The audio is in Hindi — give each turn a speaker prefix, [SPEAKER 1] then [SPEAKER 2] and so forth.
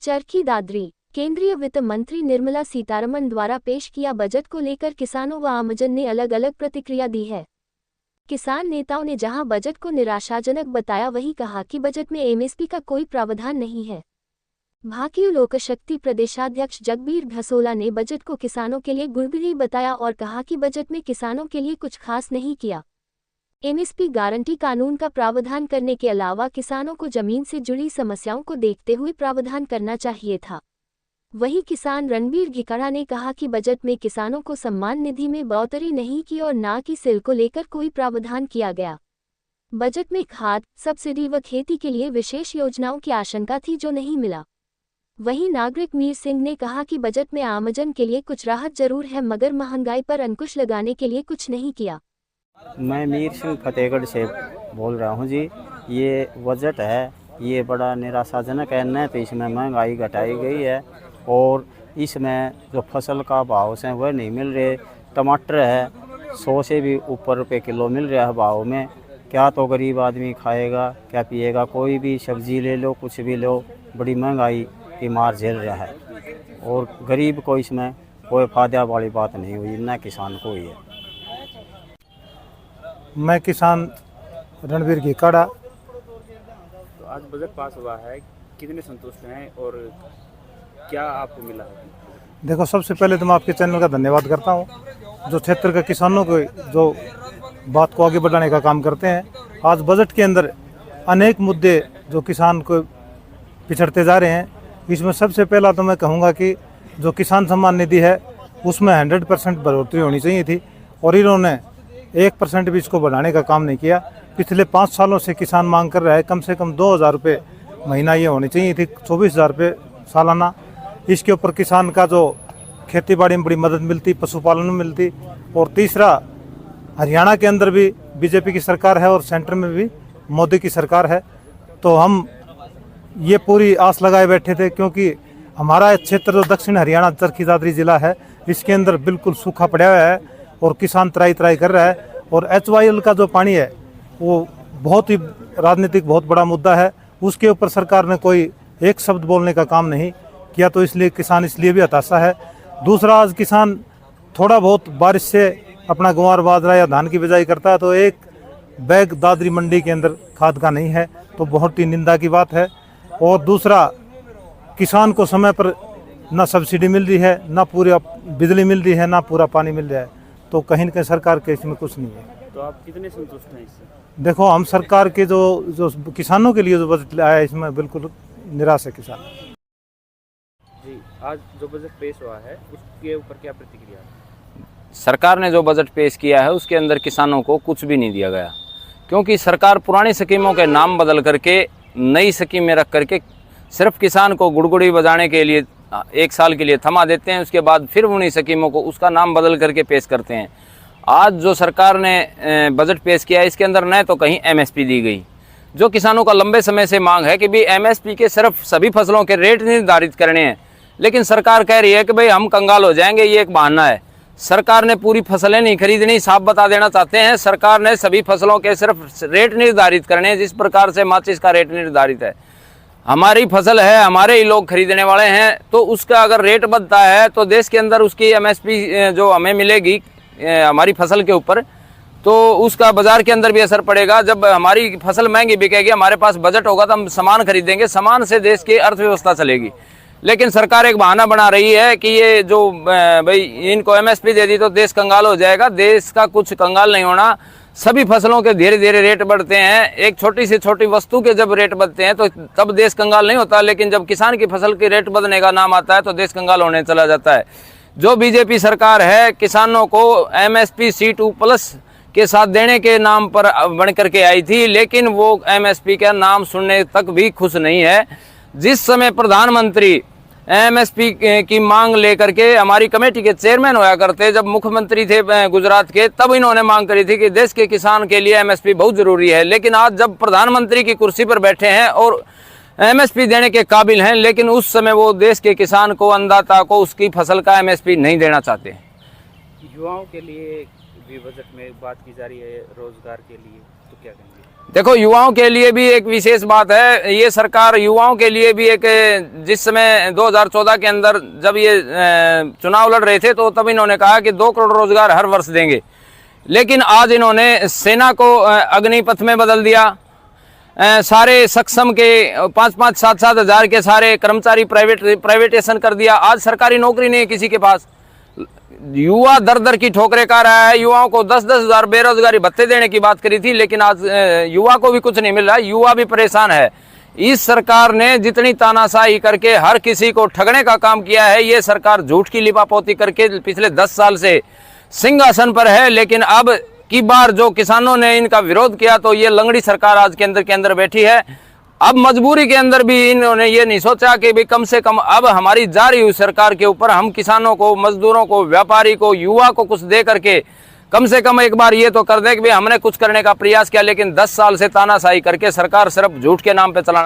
[SPEAKER 1] चरखी दादरी। केंद्रीय वित्त मंत्री निर्मला सीतारमण द्वारा पेश किया बजट को लेकर किसानों व आमजन ने अलग अलग प्रतिक्रिया दी है। किसान नेताओं ने जहां बजट को निराशाजनक बताया, वहीं कहा कि बजट में एमएसपी का कोई प्रावधान नहीं है। भाकियू लोकशक्ति प्रदेशाध्यक्ष जगबीर घसोला ने बजट को किसानों के लिए गुड़गुड़ी बताया और कहा कि बजट में किसानों के लिए कुछ खास नहीं किया। एमएसपी गारंटी कानून का प्रावधान करने के अलावा किसानों को जमीन से जुड़ी समस्याओं को देखते हुए प्रावधान करना चाहिए था। वहीं किसान रणबीर घिकड़ा ने कहा कि बजट में किसानों को सम्मान निधि में बढ़ोतरी नहीं की और ना कि सेल को लेकर कोई प्रावधान किया गया। बजट में खाद, सब्सिडी व खेती के लिए विशेष योजनाओं की आशंका थी, जो नहीं मिला। वहीं नागरिक मीर सिंह ने कहा कि बजट में आमजन के लिए कुछ राहत जरूर है, मगर महंगाई पर अंकुश लगाने के लिए कुछ नहीं किया।
[SPEAKER 2] मैं मीर सिंह फतेहगढ़ से बोल रहा हूं जी। ये बजट है, ये बड़ा निराशाजनक है। न तो इसमें महंगाई घटाई गई है और इसमें जो फसल का भाव है वह नहीं मिल रहे। टमाटर है 100 से भी ऊपर रुपए किलो मिल रहा है भाव में। क्या तो गरीब आदमी खाएगा, क्या पिएगा? कोई भी सब्जी ले लो, कुछ भी लो, बड़ी महंगाई की मार झेल रहा है और गरीब को इसमें कोई फायदा वाली बात नहीं हुई, न किसान को हुई है।
[SPEAKER 3] मैं किसान रणबीर घिकड़ा।
[SPEAKER 4] तो आज बजट पास हुआ है, कितने संतुष्ट हैं और क्या आपको मिला है?
[SPEAKER 3] देखो, सबसे पहले तो मैं आपके चैनल का धन्यवाद करता हूं, जो क्षेत्र के किसानों को जो बात को आगे बढ़ाने का काम करते हैं। आज बजट के अंदर अनेक मुद्दे जो किसान को पिछड़ते जा रहे हैं। इसमें सबसे पहला तो मैं कहूँगा कि जो किसान सम्मान निधि है उसमें 100% बढ़ोतरी होनी चाहिए थी और इन्होंने 1% भी इसको बढ़ाने का काम नहीं किया। पिछले 5 सालों से किसान मांग कर रहा है, कम से कम 2000 रुपये महीना ये होनी चाहिए थी, 24,000 रुपये सालाना। इसके ऊपर किसान का जो खेती बाड़ी में बड़ी मदद मिलती, पशुपालन में मिलती। और तीसरा, हरियाणा के अंदर भी बीजेपी की सरकार है और सेंटर में भी मोदी की सरकार है, तो हम ये पूरी आस लगाए बैठे थे, क्योंकि हमारा क्षेत्र जो दक्षिण हरियाणा चरखी दादरी जिला है, इसके अंदर बिल्कुल सूखा पड़ा हुआ है और किसान त्राई कर रहा है। और HYL का जो पानी है वो बहुत ही राजनीतिक बहुत बड़ा मुद्दा है, उसके ऊपर सरकार ने कोई एक शब्द बोलने का काम नहीं किया, तो इसलिए किसान इसलिए भी हताशा है। दूसरा, आज किसान थोड़ा बहुत बारिश से अपना ग्वार बाजरा या धान की बिजाई करता है, तो एक बैग दादरी मंडी के अंदर खाद का नहीं है, तो बहुत ही निंदा की बात है। और दूसरा, किसान को समय पर ना सब्सिडी मिल रही है, ना पूरी बिजली मिल रही है, ना पूरा पानी मिल रहा है, तो कहीं न कहीं सरकार के इसमें कुछ नहीं है।
[SPEAKER 4] तो आप कितने संतुष्ट हैं इससे?
[SPEAKER 3] देखो, हम सरकार के जो किसानों के लिए जो बजट लाया है, इसमें बिल्कुल निराश है किसान।
[SPEAKER 4] जी, आज जो बजट पेश हुआ है उसके ऊपर क्या प्रतिक्रिया है?
[SPEAKER 5] सरकार ने जो बजट पेश किया है उसके अंदर किसानों को कुछ भी नहीं दिया गया, क्योंकि सरकार पुरानी स्कीमों के नाम बदल करके नई स्कीम में रख करके सिर्फ किसान को गुड़गुड़ी बजाने के लिए 1 साल के लिए थमा देते हैं। उसके बाद फिर उन्हीं स्कीमों को उसका नाम बदल करके पेश करते हैं। आज जो सरकार ने बजट पेश किया है, इसके अंदर न तो कहीं एमएसपी दी गई, जो किसानों का लंबे समय से मांग है कि भाई एमएसपी के सिर्फ सभी फसलों के रेट निर्धारित करने हैं, लेकिन सरकार कह रही है कि भाई हम कंगाल हो जाएंगे, ये एक बहाना है। सरकार ने पूरी फसलें नहीं खरीदनी, साफ बता देना चाहते हैं। सरकार ने सभी फसलों के सिर्फ रेट निर्धारित करने हैं, जिस प्रकार से माचिस का रेट निर्धारित है। हमारी फसल है, हमारे ही लोग खरीदने वाले हैं, तो उसका अगर रेट बढ़ता है तो देश के अंदर उसकी एमएसपी जो हमें मिलेगी हमारी फसल के ऊपर, तो उसका बाजार के अंदर भी असर पड़ेगा। जब हमारी फसल महंगी बिकेगी, हमारे पास बजट होगा तो हम सामान खरीदेंगे, सामान से देश की अर्थव्यवस्था चलेगी। लेकिन सरकार एक बहाना बना रही है कि ये जो भाई इनको एमएसपी दे दी तो देश कंगाल हो जाएगा। देश का कुछ कंगाल नहीं होना। सभी फसलों के धीरे धीरे रेट बढ़ते हैं। एक छोटी से छोटी वस्तु के जब रेट बढ़ते हैं तो तब देश कंगाल नहीं होता, लेकिन जब किसान की फसल के रेट बढ़ने का नाम आता है तो देश कंगाल होने चला जाता है। जो बीजेपी सरकार है, किसानों को एमएसपी C2+ के साथ देने के नाम पर बन करके आई थी, लेकिन वो एमएसपी का नाम सुनने तक भी खुश नहीं है। जिस समय प्रधानमंत्री एमएसपी की मांग लेकर के हमारी कमेटी के चेयरमैन होया करते, जब मुख्यमंत्री थे गुजरात के, तब इन्होंने मांग करी थी कि देश के किसान के लिए एमएसपी बहुत जरूरी है। लेकिन आज जब प्रधानमंत्री की कुर्सी पर बैठे हैं और एमएसपी देने के काबिल हैं, लेकिन उस समय वो देश के किसान को, अन्नदाता को उसकी फसल का एमएसपी नहीं देना चाहते।
[SPEAKER 4] युवाओं के लिए भी बजट में बात की जा रही है रोजगार के लिए, तो क्या कहेंगे?
[SPEAKER 5] देखो, युवाओं के लिए भी एक विशेष बात है। ये सरकार युवाओं के लिए भी एक, जिस समय 2014 के अंदर जब ये चुनाव लड़ रहे थे तो तब इन्होंने कहा कि 2 करोड़ रोजगार हर वर्ष देंगे, लेकिन आज इन्होंने सेना को अग्निपथ में बदल दिया। सारे सक्षम के 5-5, 7-7 हज़ार के सारे कर्मचारी प्राइवेटेशन कर दिया। आज सरकारी नौकरी नहीं है किसी के पास। युवा दर दर की ठोकरें खा रहा है। युवाओं को 10-10 हज़ार बेरोजगारी भत्ते देने की बात करी थी, लेकिन आज युवा को भी कुछ नहीं मिल रहा, युवा भी परेशान है। इस सरकार ने जितनी तानाशाही करके हर किसी को ठगने का काम किया है, ये सरकार झूठ की लिपापोती करके पिछले 10 साल से सिंहासन पर है। लेकिन अब की बार जो किसानों ने इनका विरोध किया तो ये लंगड़ी सरकार आज के अंदर बैठी है। अब मजबूरी के अंदर भी इन्होंने ये नहीं सोचा कि भाई कम से कम अब हमारी जा रही हुई सरकार के ऊपर हम किसानों को, मजदूरों को, व्यापारी को, युवा को कुछ दे करके कम से कम एक बार ये तो कर दे कि भाई हमने कुछ करने का प्रयास किया। लेकिन 10 साल से तानाशाही करके सरकार सिर्फ झूठ के नाम पे चला